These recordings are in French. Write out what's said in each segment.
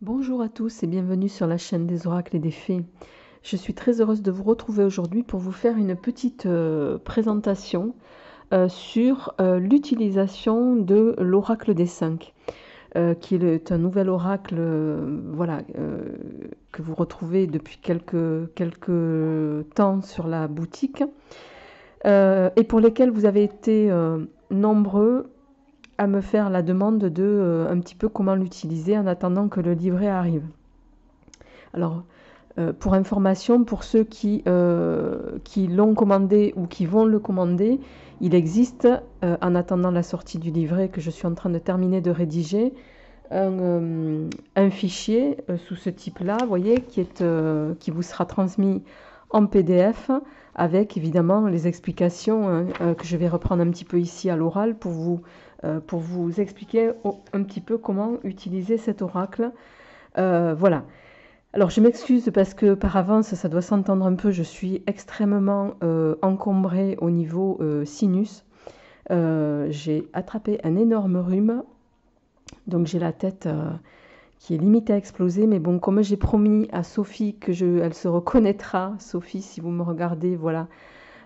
Bonjour à tous et bienvenue sur la chaîne des oracles et des fées. Je suis très heureuse de vous retrouver aujourd'hui pour vous faire une petite présentation sur l'utilisation de l'oracle des 5, qui est un nouvel oracle voilà, que vous retrouvez depuis quelques temps sur la boutique et pour lesquels vous avez été nombreux à me faire la demande de un petit peu comment l'utiliser en attendant que le livret arrive. Alors, pour information, pour ceux qui l'ont commandé ou qui vont le commander, il existe, en attendant la sortie du livret que je suis en train de terminer de rédiger, un fichier sous ce type-là, vous voyez, qui vous sera transmis en PDF avec évidemment les explications que je vais reprendre un petit peu ici à l'oral pour vous expliquer un petit peu comment utiliser cet oracle. Voilà. Alors je m'excuse parce que par avance, ça doit s'entendre un peu, je suis extrêmement encombrée au niveau sinus. J'ai attrapé un énorme rhume, donc j'ai la tête qui est limite à exploser. Mais bon, comme j'ai promis à Sophie elle se reconnaîtra, Sophie, si vous me regardez, voilà.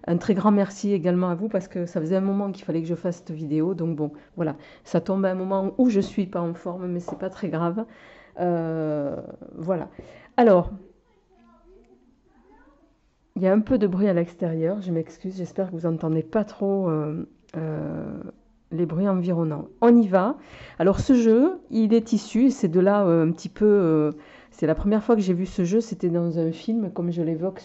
Un très grand merci également à vous parce que ça faisait un moment qu'il fallait que je fasse cette vidéo. Donc bon, voilà, ça tombe à un moment où je suis pas en forme, mais c'est pas très grave. Voilà. Alors, il y a un peu de bruit à l'extérieur, je m'excuse, j'espère que vous n'entendez pas trop les bruits environnants. On y va. Alors ce jeu, il est issu, c'est de là un petit peu, c'est la première fois que j'ai vu ce jeu, c'était dans un film, comme je l'évoque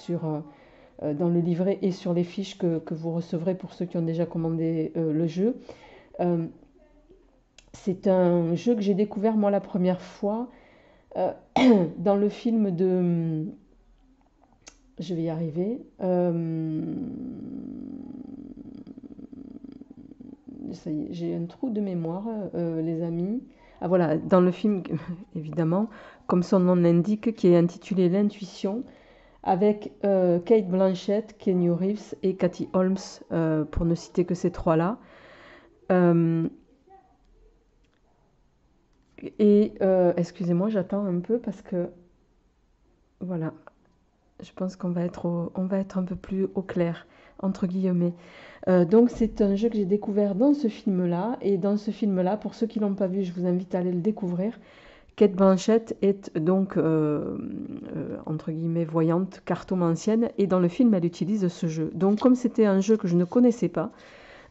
dans le livret et sur les fiches que vous recevrez pour ceux qui ont déjà commandé le jeu. Euh, c'est un jeu que j'ai découvert moi la première fois euh, dans le film de... Je vais y arriver. Ça y est, j'ai un trou de mémoire, les amis. Ah voilà, dans le film, évidemment, comme son nom l'indique, qui est intitulé L'intuition, avec Kate Blanchett, Keanu Reeves et Cathy Holmes, pour ne citer que ces trois-là. Euh, excusez-moi, j'attends un peu parce que, voilà, je pense on va être un peu plus au clair, entre guillemets. Donc c'est un jeu que j'ai découvert dans ce film-là. Et dans ce film-là, pour ceux qui ne l'ont pas vu, je vous invite à aller le découvrir. Kate Blanchett est donc, entre guillemets, voyante, cartomancienne. Et dans le film, elle utilise ce jeu. Donc comme c'était un jeu que je ne connaissais pas,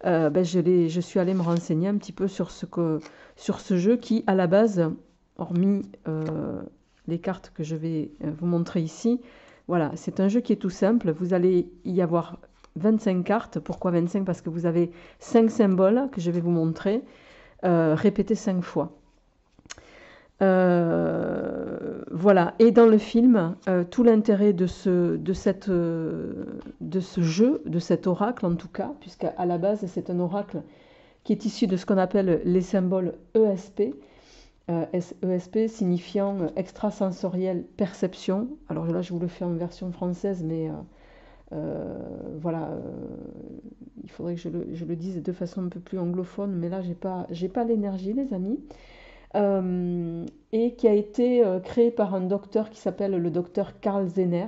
je suis allée me renseigner un petit peu sur ce jeu qui, à la base, hormis les cartes que je vais vous montrer ici, voilà, c'est un jeu qui est tout simple. Vous allez y avoir 25 cartes. Pourquoi 25? Parce que vous avez 5 symboles que je vais vous montrer, répétés 5 fois. Voilà. Et dans le film, tout l'intérêt de ce jeu, de cet oracle en tout cas, puisqu'à la base c'est un oracle qui est issu de ce qu'on appelle les symboles ESP, ESP signifiant extrasensoriel perception. Alors là, je vous le fais en version française, mais voilà, il faudrait que je le dise de façon un peu plus anglophone, mais là, j'ai pas l'énergie, les amis. Et qui a été créé par un docteur qui s'appelle le docteur Karl Zener,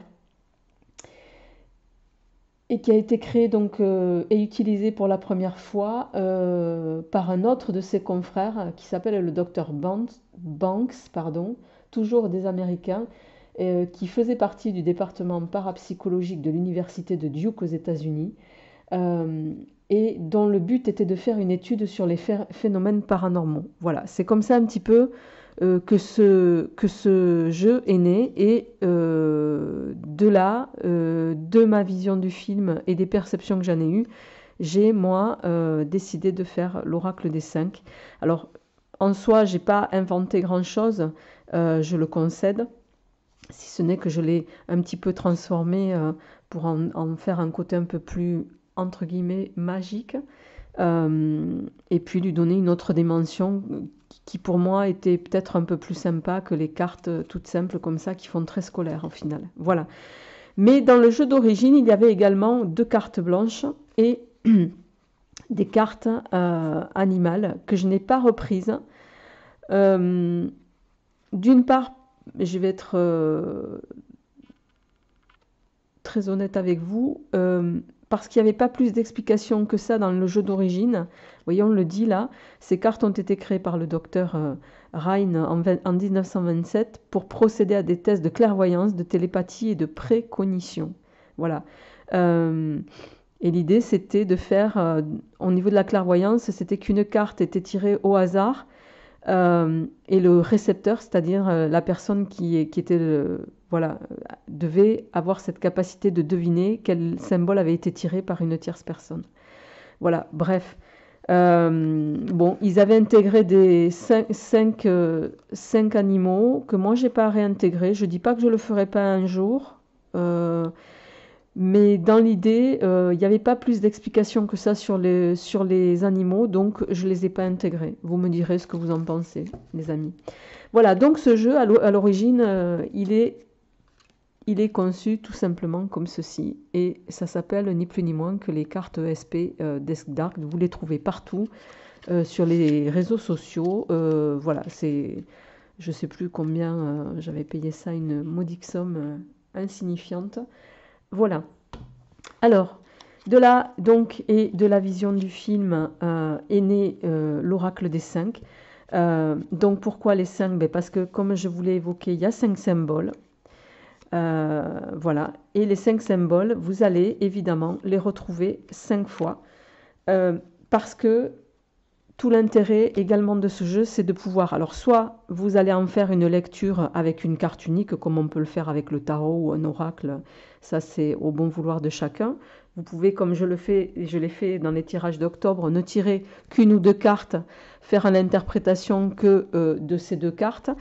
et qui a été créé donc et utilisé pour la première fois par un autre de ses confrères qui s'appelle le docteur Banks, pardon, toujours des Américains, qui faisait partie du département parapsychologique de l'université de Duke aux États-Unis, euh, et dont le but était de faire une étude sur les phénomènes paranormaux. Voilà, c'est comme ça un petit peu que ce jeu est né, et de là, de ma vision du film et des perceptions que j'en ai eues, j'ai moi décidé de faire l'oracle des 5. Alors en soi, j'ai pas inventé grand-chose, je le concède, si ce n'est que je l'ai un petit peu transformé pour en faire un côté un peu plus, entre guillemets, magique, et puis lui donner une autre dimension qui pour moi était peut-être un peu plus sympa que les cartes toutes simples comme ça qui font très scolaire au final. Voilà. Mais dans le jeu d'origine, il y avait également 2 cartes blanches et des cartes animales que je n'ai pas reprises. D'une part je vais être très honnête avec vous, parce qu'il n'y avait pas plus d'explications que ça dans le jeu d'origine. Voyons, on le dit là, ces cartes ont été créées par le docteur Rhine en 1927 pour procéder à des tests de clairvoyance, de télépathie et de précognition. Voilà. Et l'idée, c'était de faire, au niveau de la clairvoyance, c'était qu'une carte était tirée au hasard, et le récepteur, c'est-à-dire la personne qui était, voilà, devait avoir cette capacité de deviner quel symbole avait été tiré par une tierce personne. Voilà, bref. Bon, ils avaient intégré des 5 animaux que moi, j'ai pas réintégrés. Je dis pas que je le ferai pas un jour. Mais dans l'idée, il n'y avait pas plus d'explications que ça sur les animaux, donc je ne les ai pas intégrés. Vous me direz ce que vous en pensez, les amis. Voilà, donc ce jeu, à l'origine, il est conçu tout simplement comme ceci. Et ça s'appelle ni plus ni moins que les cartes ESP Desk Dark. Vous les trouvez partout sur les réseaux sociaux. Voilà, je ne sais plus combien j'avais payé ça, une modique somme insignifiante. Voilà. Alors, de là, donc, et de la vision du film est né l'oracle des 5. Donc, pourquoi les 5? Parce que, comme je vous l'ai évoqué, il y a 5 symboles. Voilà. Et les 5 symboles, vous allez évidemment les retrouver 5 fois. Parce que tout l'intérêt également de ce jeu, c'est de pouvoir, alors soit vous allez en faire une lecture avec une carte unique, comme on peut le faire avec le tarot ou un oracle, ça c'est au bon vouloir de chacun. Vous pouvez, comme je l'ai fait dans les tirages d'octobre, ne tirer qu'une ou deux cartes, faire l'interprétation que de ces 2 cartes.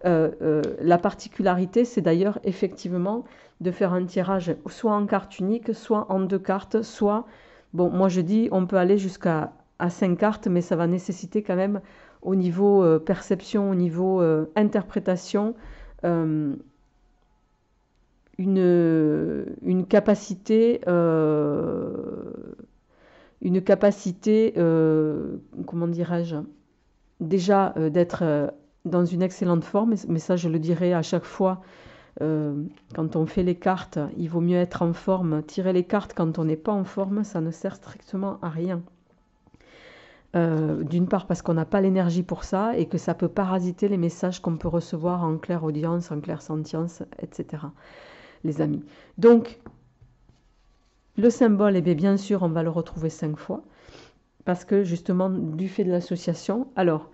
La particularité, c'est d'ailleurs effectivement de faire un tirage soit en carte unique, soit en 2 cartes, soit, bon, moi je dis, on peut aller jusqu'à 5 cartes, mais ça va nécessiter quand même au niveau perception, au niveau interprétation, une capacité, comment dirais-je, déjà d'être dans une excellente forme, mais ça je le dirai à chaque fois. Quand on fait les cartes, il vaut mieux être en forme. Tirer les cartes quand on n'est pas en forme, ça ne sert strictement à rien. D'une part parce qu'on n'a pas l'énergie pour ça et que ça peut parasiter les messages qu'on peut recevoir en clairaudience, en clairsentience, etc. Les amis. Donc, le symbole, eh bien sûr, on va le retrouver 5 fois parce que justement, du fait de l'association. Alors,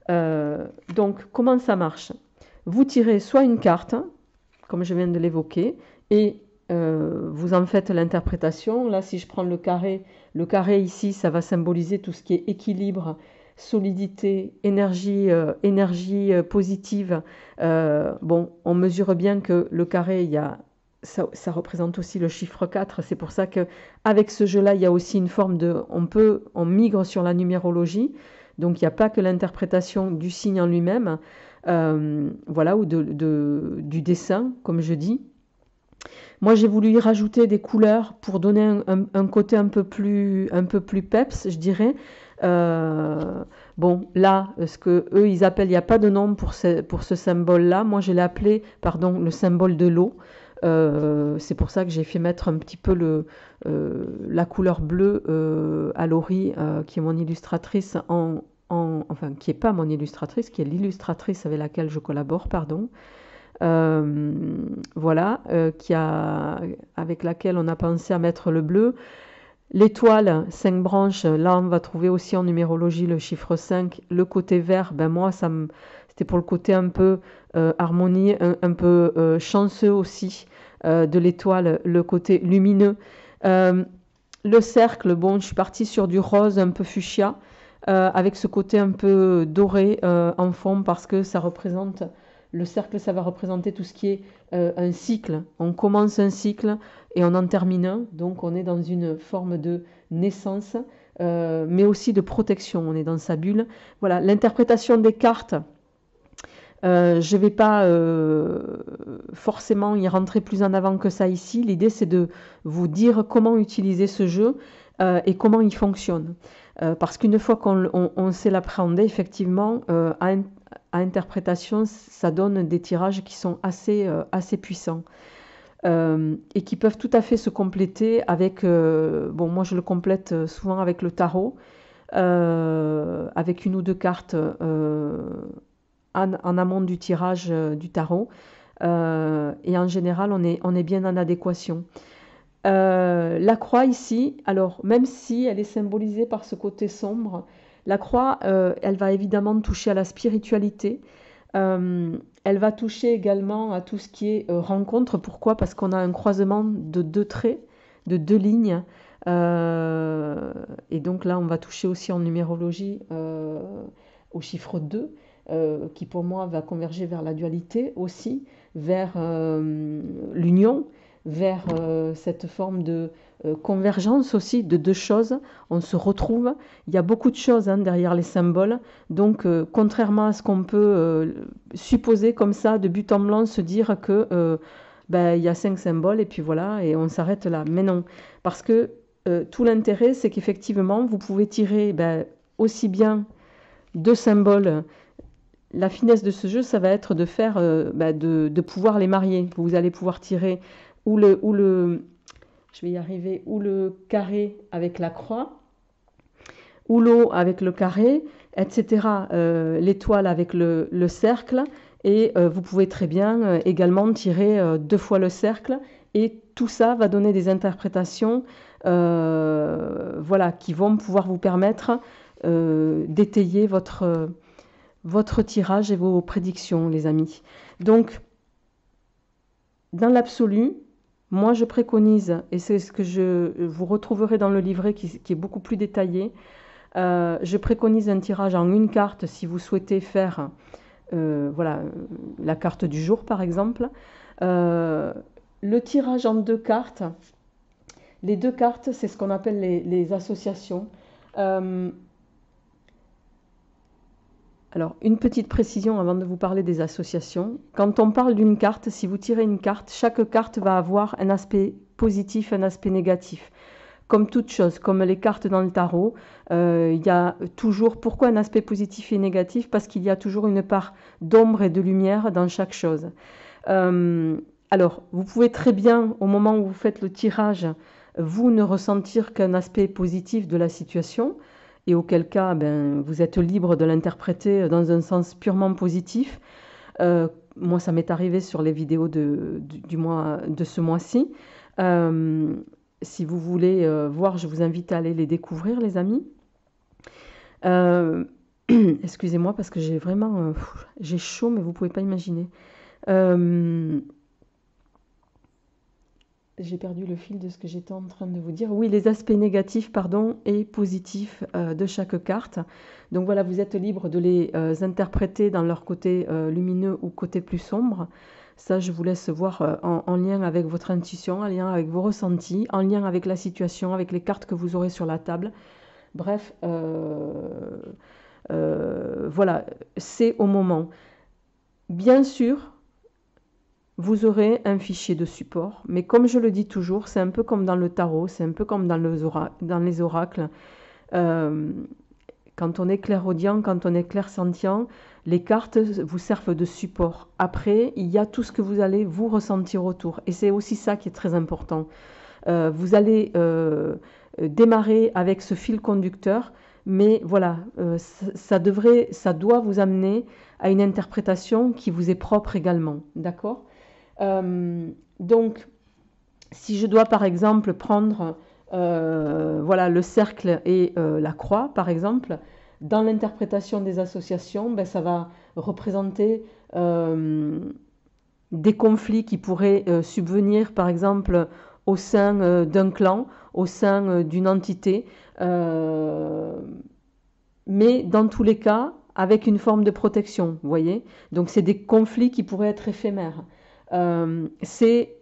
donc, comment ça marche? Vous tirez soit une carte, comme je viens de l'évoquer, et vous en faites l'interprétation. Là, si je prends le carré ici, ça va symboliser tout ce qui est équilibre, solidité, énergie positive. Bon, on mesure bien que le carré, ça représente aussi le chiffre 4. C'est pour ça qu'avec ce jeu-là, il y a aussi une forme de... On migre sur la numérologie. Donc, il n'y a pas que l'interprétation du signe en lui-même, voilà, ou du dessin, comme je dis. Moi, j'ai voulu y rajouter des couleurs pour donner un côté un peu plus peps, je dirais. Bon, là, ce que eux ils appellent, il n'y a pas de nom pour ce symbole-là. Moi, je l'ai appelé, pardon, le symbole de l'eau. C'est pour ça que j'ai fait mettre un petit peu la couleur bleue à Laurie, qui est mon illustratrice, enfin, qui n'est pas mon illustratrice, qui est l'illustratrice avec laquelle je collabore, pardon. Voilà, avec laquelle on a pensé à mettre le bleu. L'étoile, 5 branches, là on va trouver aussi en numérologie le chiffre 5. Le côté vert, ben moi c'était pour le côté un peu harmonie, un peu chanceux aussi de l'étoile, le côté lumineux. Le cercle, bon, je suis partie sur du rose un peu fuchsia, avec ce côté un peu doré en fond parce que ça représente... Le cercle, ça va représenter tout ce qui est un cycle. On commence un cycle et on en termine un. Donc, on est dans une forme de naissance, mais aussi de protection. On est dans sa bulle. Voilà, l'interprétation des cartes, je ne vais pas forcément y rentrer plus en avant que ça ici. L'idée, c'est de vous dire comment utiliser ce jeu et comment il fonctionne. Parce qu'une fois qu'on sait l'appréhender, effectivement, à interprétation, ça donne des tirages qui sont assez puissants. Et qui peuvent tout à fait se compléter avec, bon, moi je le complète souvent avec le tarot, avec une ou deux cartes en amont du tirage du tarot. Et en général, on est bien en adéquation. La croix ici, alors même si elle est symbolisée par ce côté sombre, la croix, elle va évidemment toucher à la spiritualité. Elle va toucher également à tout ce qui est rencontre. Pourquoi? Parce qu'on a un croisement de deux traits, de deux lignes. Et donc là, on va toucher aussi en numérologie au chiffre 2, qui pour moi va converger vers la dualité aussi, vers l'union, vers cette forme de convergence aussi de deux choses. On se retrouve. Il y a beaucoup de choses derrière les symboles. Donc, contrairement à ce qu'on peut supposer comme ça, de but en blanc, se dire que il y a 5 symboles et puis voilà, et on s'arrête là. Mais non, parce que tout l'intérêt, c'est qu'effectivement, vous pouvez tirer aussi bien 2 symboles. La finesse de ce jeu, ça va être de faire, de pouvoir les marier. Vous allez pouvoir tirer je vais y arriver, ou le carré avec la croix, ou l'eau avec le carré, etc. L'étoile avec le cercle. Et vous pouvez très bien également tirer 2 fois le cercle. Et tout ça va donner des interprétations voilà, qui vont pouvoir vous permettre d'étayer votre tirage et vos prédictions, les amis. Donc, dans l'absolu, moi je préconise, et c'est ce que vous retrouverez dans le livret qui est beaucoup plus détaillé, je préconise un tirage en une carte si vous souhaitez faire voilà, la carte du jour par exemple. Le tirage en 2 cartes, les 2 cartes, c'est ce qu'on appelle les associations. Alors, une petite précision avant de vous parler des associations. Quand on parle d'une carte, si vous tirez une carte, chaque carte va avoir un aspect positif, un aspect négatif. Comme toute chose, comme les cartes dans le tarot, il y a toujours... Pourquoi un aspect positif et négatif? Parce qu'il y a toujours une part d'ombre et de lumière dans chaque chose. Alors, vous pouvez très bien, au moment où vous faites le tirage, vous ne ressentir qu'un aspect positif de la situation, et auquel cas, vous êtes libre de l'interpréter dans un sens purement positif. Moi, ça m'est arrivé sur les vidéos de ce mois-ci. Si vous voulez voir, je vous invite à aller les découvrir, les amis. Excusez-moi parce que j'ai vraiment... j'ai chaud, mais vous ne pouvez pas imaginer. J'ai perdu le fil de ce que j'étais en train de vous dire. Oui, les aspects négatifs, pardon, et positifs de chaque carte. Donc voilà, vous êtes libre de les interpréter dans leur côté lumineux ou côté plus sombre. Ça, je vous laisse voir en lien avec votre intuition, en lien avec vos ressentis, en lien avec la situation, avec les cartes que vous aurez sur la table. Bref, voilà, c'est au moment. Bien sûr, vous aurez un fichier de support, mais comme je le dis toujours, c'est un peu comme dans le tarot, c'est un peu comme dans les oracles. Quand on est clairaudient, quand on est clairsentient, les cartes vous servent de support. Après, il y a tout ce que vous allez vous ressentir autour. Et c'est aussi ça qui est très important. Vous allez démarrer avec ce fil conducteur, mais voilà, ça doit vous amener à une interprétation qui vous est propre également. D'accord ? Donc, si je dois par exemple prendre voilà, le cercle et la croix, par exemple, dans l'interprétation des associations, ça va représenter des conflits qui pourraient subvenir, par exemple, au sein d'un clan, au sein d'une entité, mais dans tous les cas, avec une forme de protection, vous voyez. Donc, c'est des conflits qui pourraient être éphémères. C'est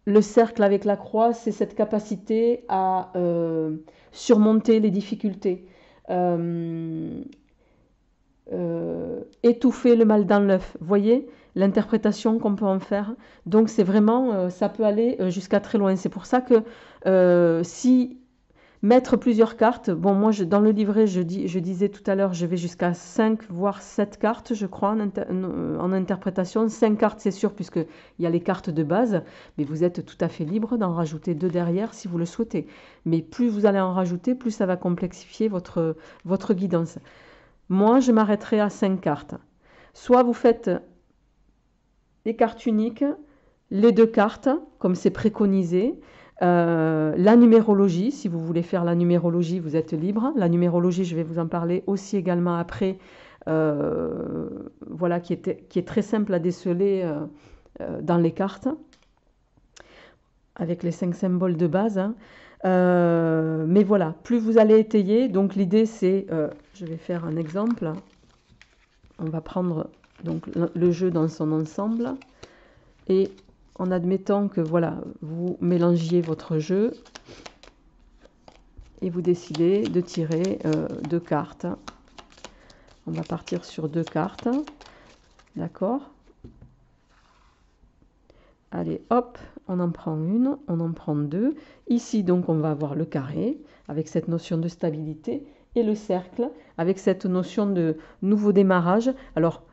le cercle avec la croix, c'est cette capacité à surmonter les difficultés, étouffer le mal dans l'œuf. Vous voyez l'interprétation qu'on peut en faire. Donc c'est vraiment, ça peut aller jusqu'à très loin. C'est pour ça que si Mettre plusieurs cartes. Bon, moi, dans le livret, je disais tout à l'heure, je vais jusqu'à 5, voire 7 cartes, je crois, en interprétation. 5 cartes, c'est sûr, puisqu'il y a les cartes de base, mais vous êtes tout à fait libre d'en rajouter 2 derrière si vous le souhaitez. Mais plus vous allez en rajouter, plus ça va complexifier votre guidance. Moi, je m'arrêterai à 5 cartes. Soit vous faites les cartes uniques, les 2 cartes, comme c'est préconisé. La numérologie, si vous voulez faire la numérologie, vous êtes libre. La numérologie, je vais vous en parler aussi également après, voilà, qui est très simple à déceler dans les cartes, avec les 5 symboles de base. Hein. Mais voilà, plus vous allez étayer, donc l'idée c'est, je vais faire un exemple, on va prendre donc le jeu dans son ensemble, et en admettant que voilà, vous mélangiez votre jeu et vous décidez de tirer 2 cartes. On va partir sur 2 cartes, d'accord? Allez, hop, on en prend une, on en prend 2. Ici, donc, on va avoir le carré, avec cette notion de stabilité, et le cercle, avec cette notion de nouveau démarrage. Alors,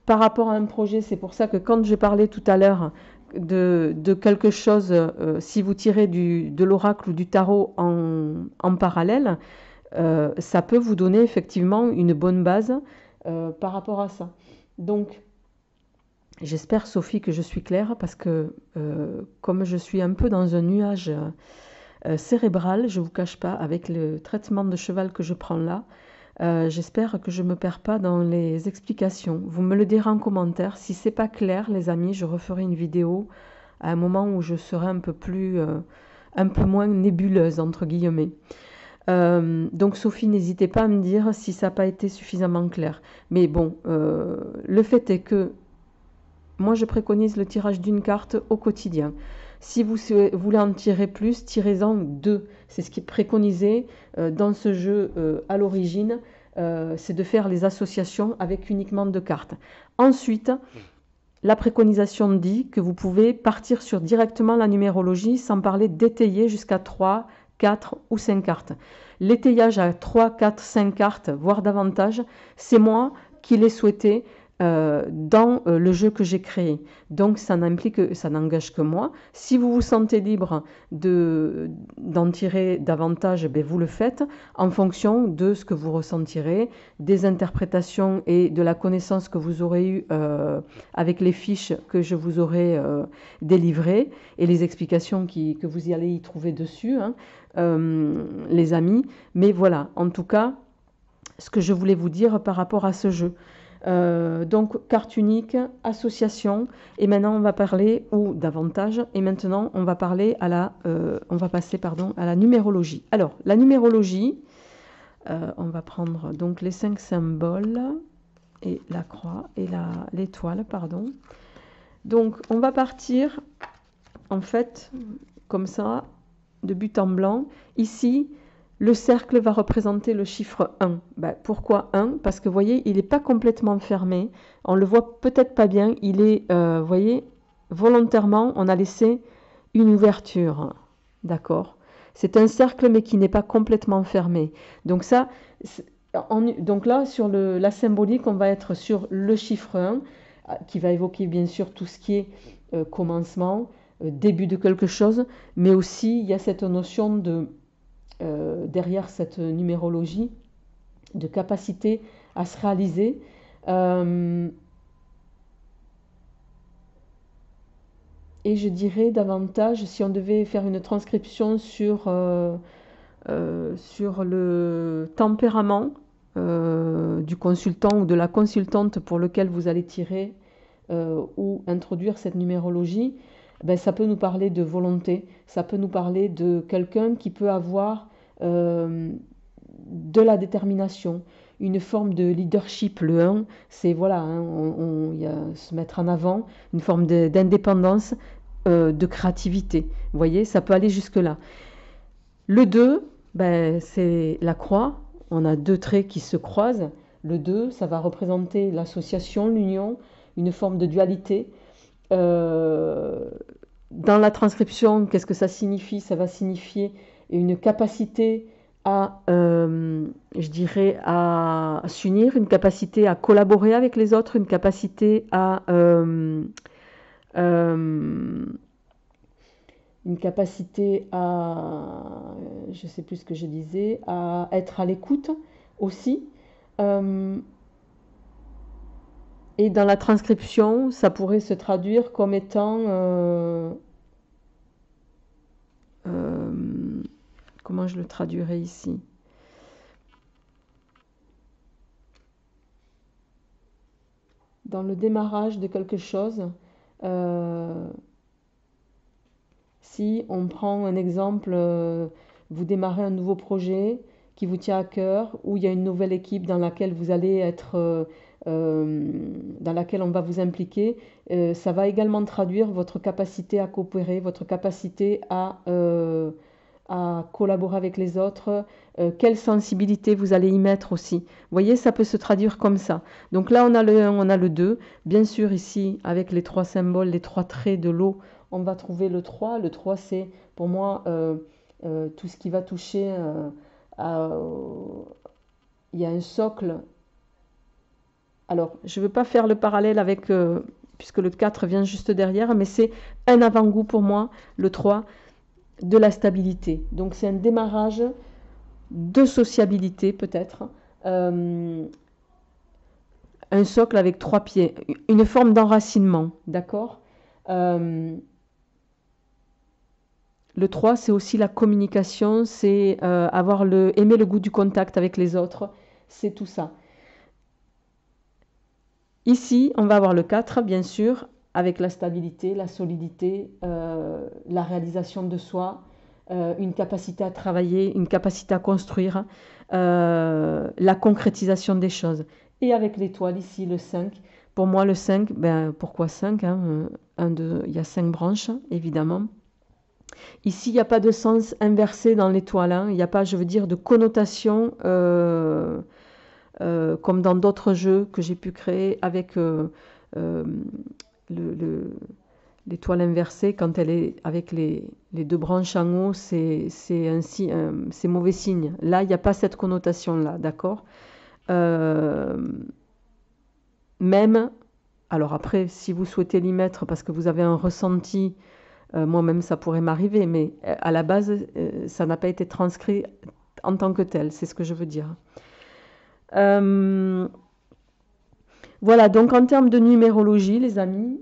par rapport à un projet, c'est pour ça que quand j'ai parlé tout à l'heure de quelque chose, si vous tirez de l'oracle ou du tarot en parallèle, ça peut vous donner effectivement une bonne base par rapport à ça. Donc, j'espère, Sophie, que je suis claire, parce que comme je suis un peu dans un nuage cérébral, je ne vous cache pas, avec le traitement de cheval que je prends là, j'espère que je ne me perds pas dans les explications. Vous me le direz en commentaire. Si ce n'est pas clair, les amis, je referai une vidéo à un moment où je serai un peu moins nébuleuse, entre guillemets. Donc Sophie, n'hésitez pas à me dire si ça n'a pas été suffisamment clair. Mais bon, le fait est que moi, je préconise le tirage d'une carte au quotidien. Si vous voulez en tirer plus, tirez-en 2. C'est ce qui est préconisé dans ce jeu à l'origine, c'est de faire les associations avec uniquement 2 cartes. Ensuite, la préconisation dit que vous pouvez partir sur directement la numérologie sans parler d'étayer jusqu'à 3, 4 ou 5 cartes. L'étayage à 3, 4, 5 cartes, voire davantage, c'est moi qui l'ai souhaité dans le jeu que j'ai créé. Donc ça n'engage que moi. Si vous vous sentez libre d'en tirer davantage, ben vous le faites en fonction de ce que vous ressentirez, des interprétations et de la connaissance que vous aurez eue avec les fiches que je vous aurai délivrées et les explications que vous y allez y trouver dessus, hein, les amis. Mais voilà, en tout cas, ce que je voulais vous dire par rapport à ce jeu. Donc carte unique, association, et maintenant on va parler, ou davantage, et maintenant on va parler on va passer à la numérologie. Alors la numérologie, on va prendre donc les 5 symboles et la croix et l'étoile, pardon. Donc on va partir en fait comme ça, de but en blanc. Ici, le cercle va représenter le chiffre 1. Ben, pourquoi 1? Parce que vous voyez, il n'est pas complètement fermé. On le voit peut-être pas bien. Il est, vous voyez, volontairement, on a laissé une ouverture. D'accord? C'est un cercle, mais qui n'est pas complètement fermé. Donc ça, donc là, sur la symbolique, on va être sur le chiffre 1, qui va évoquer bien sûr tout ce qui est commencement, début de quelque chose, mais aussi il y a cette notion de derrière cette numérologie, de capacité à se réaliser. Et je dirais davantage, si on devait faire une transcription sur le tempérament du consultant ou de la consultante pour lequel vous allez tirer ou introduire cette numérologie, ben, ça peut nous parler de volonté, ça peut nous parler de quelqu'un qui peut avoir de la détermination, une forme de leadership. Le 1, c'est voilà, hein, y a se mettre en avant, une forme d'indépendance, de créativité. Vous voyez, ça peut aller jusque-là. Le 2, ben, c'est la croix. On a 2 traits qui se croisent. Le 2, ça va représenter l'association, l'union, une forme de dualité. Dans la transcription, qu'est-ce que ça signifie? Ça va signifier une capacité à, je dirais, à s'unir, une capacité à collaborer avec les autres, une capacité à, euh, une capacité à, je sais plus ce que je disais, à être à l'écoute aussi. Euh, et dans la transcription, ça pourrait se traduire comme étant, euh, comment je le traduirais ici? Dans le démarrage de quelque chose, euh, si on prend un exemple, vous démarrez un nouveau projet qui vous tient à cœur, ou il y a une nouvelle équipe dans laquelle vous allez être, dans laquelle on va vous impliquer, ça va également traduire votre capacité à coopérer, votre capacité à collaborer avec les autres, quelle sensibilité vous allez y mettre aussi. Vous voyez, ça peut se traduire comme ça. Donc là, on a le 1, on a le 2. Bien sûr, ici, avec les trois symboles, les trois traits de l'eau, on va trouver le 3. Le 3, c'est pour moi tout ce qui va toucher à... Il y a un socle. Alors, je ne veux pas faire le parallèle avec, puisque le 4 vient juste derrière, mais c'est un avant-goût pour moi, le 3, de la stabilité. Donc, c'est un démarrage de sociabilité peut-être, un socle avec trois pieds, une forme d'enracinement, d'accord. Le 3, c'est aussi la communication, c'est aimer le goût du contact avec les autres, c'est tout ça. Ici, on va avoir le 4, bien sûr, avec la stabilité, la solidité, la réalisation de soi, une capacité à travailler, une capacité à construire, la concrétisation des choses. Et avec l'étoile ici, le 5. Pour moi, le 5, ben, pourquoi 5 hein, il y a 5 branches, évidemment. Ici, il n'y a pas de sens inversé dans l'étoile. Hein. Il n'y a pas, je veux dire, de connotation comme dans d'autres jeux que j'ai pu créer avec le, l'étoile inversée. Quand elle est avec les deux branches en haut, c'est mauvais signe. Là, il n'y a pas cette connotation-là, d'accord. Même, alors après, si vous souhaitez l'y mettre parce que vous avez un ressenti, moi-même ça pourrait m'arriver, mais à la base, ça n'a pas été transcrit en tant que tel, c'est ce que je veux dire. Voilà, donc en termes de numérologie, les amis,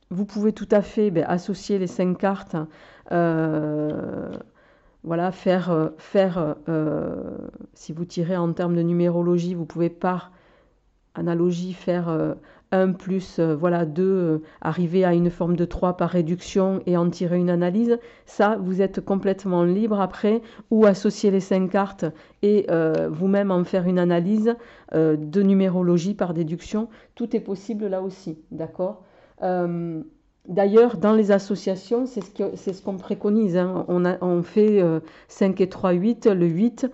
vous pouvez tout à fait associer les 5 cartes, voilà, si vous tirez en termes de numérologie, vous pouvez par analogie faire 1 plus voilà, 2, arriver à une forme de 3 par réduction et en tirer une analyse. Ça, vous êtes complètement libre après, ou associer les 5 cartes et vous-même en faire une analyse de numérologie par déduction. Tout est possible là aussi, d'accord. D'ailleurs, dans les associations, c'est ce qu'on préconise. Hein. On fait 5 et 3, 8. Le 8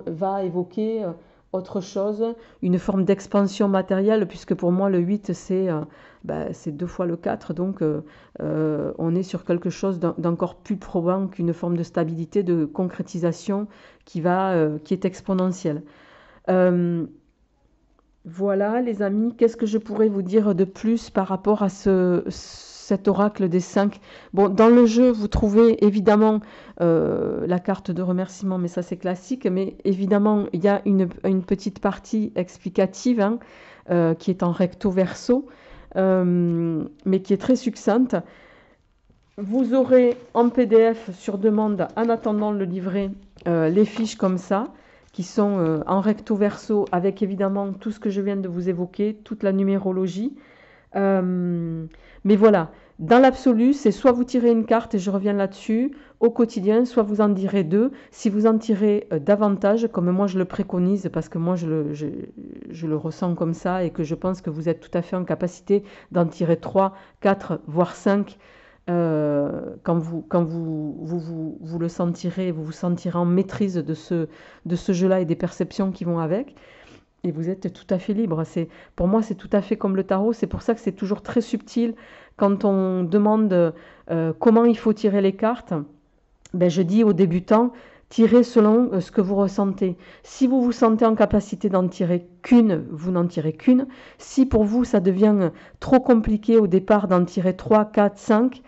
va évoquer autre chose, une forme d'expansion matérielle, puisque pour moi, le 8, c'est 2 fois le 4. Donc, on est sur quelque chose d'encore plus probant qu'une forme de stabilité, de concrétisation qui est exponentielle. Voilà, les amis, qu'est-ce que je pourrais vous dire de plus par rapport à cet oracle des 5? Bon, dans le jeu, vous trouvez évidemment la carte de remerciement, mais ça c'est classique. Mais évidemment, il y a une petite partie explicative hein, qui est en recto verso, mais qui est très succincte. Vous aurez en PDF sur demande, en attendant le livret, les fiches comme ça, qui sont en recto verso, avec évidemment tout ce que je viens de vous évoquer, toute la numérologie. Mais voilà, dans l'absolu, c'est soit vous tirez une carte, et je reviens là-dessus, au quotidien, soit vous en tirez 2. Si vous en tirez davantage, comme moi je le préconise, parce que moi je le ressens comme ça, et que je pense que vous êtes tout à fait en capacité d'en tirer 3, 4, voire 5, quand vous le sentirez, vous vous sentirez en maîtrise de ce jeu-là et des perceptions qui vont avec. Et vous êtes tout à fait libre. Pour moi, c'est tout à fait comme le tarot. C'est pour ça que c'est toujours très subtil quand on demande comment il faut tirer les cartes. Ben, je dis aux débutants Tirez selon ce que vous ressentez. Si vous vous sentez en capacité d'en tirer qu'une, vous n'en tirez qu'une. Si pour vous, ça devient trop compliqué au départ d'en tirer 3, 4, 5,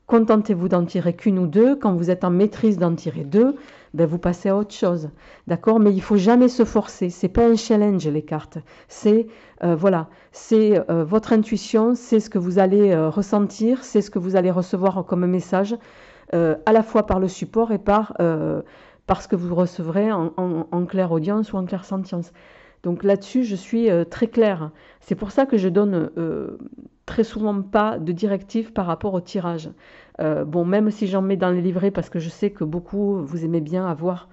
contentez-vous d'en tirer qu'une ou deux. Quand vous êtes en maîtrise d'en tirer deux, ben vous passez à autre chose. D'accord? Mais il faut jamais se forcer. C'est pas un challenge, les cartes. C'est voilà, c'est votre intuition, c'est ce que vous allez ressentir, c'est ce que vous allez recevoir comme message, à la fois par le support et par ce que vous recevrez en clairaudience ou en clairsentience. Donc là-dessus, je suis très claire. C'est pour ça que je donne très souvent pas de directives par rapport au tirage. Bon, même si j'en mets dans les livrets, parce que je sais que beaucoup, vous aimez bien avoir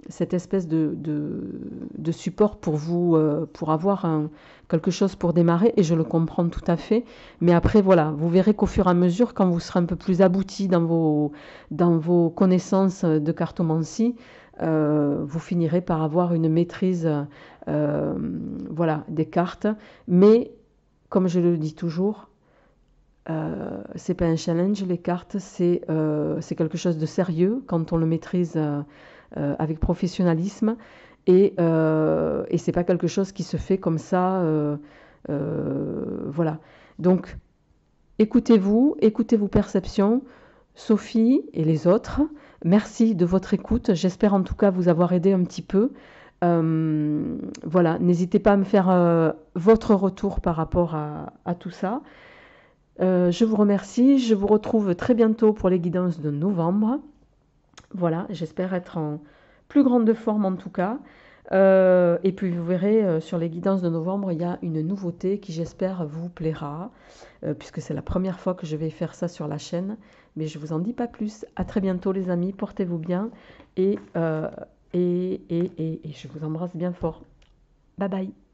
cette espèce de support pour vous, pour avoir quelque chose pour démarrer, et je le comprends tout à fait. Mais après, voilà, vous verrez qu'au fur et à mesure, quand vous serez un peu plus abouti dans vos connaissances de cartomancie, vous finirez par avoir une maîtrise voilà, des cartes. Mais, comme je le dis toujours, c'est pas un challenge, les cartes, c'est quelque chose de sérieux quand on le maîtrise avec professionnalisme, et c'est pas quelque chose qui se fait comme ça. Voilà. Donc, écoutez-vous, écoutez vos perceptions, Sophie et les autres. Merci de votre écoute. J'espère en tout cas vous avoir aidé un petit peu. Voilà, n'hésitez pas à me faire votre retour par rapport à tout ça. Je vous remercie. Je vous retrouve très bientôt pour les guidances de novembre. Voilà, j'espère être en plus grande forme en tout cas. Et puis vous verrez, sur les guidances de novembre, il y a une nouveauté qui j'espère vous plaira, puisque c'est la première fois que je vais faire ça sur la chaîne. Mais je vous en dis pas plus. À très bientôt les amis, portez-vous bien et je vous embrasse bien fort. Bye bye.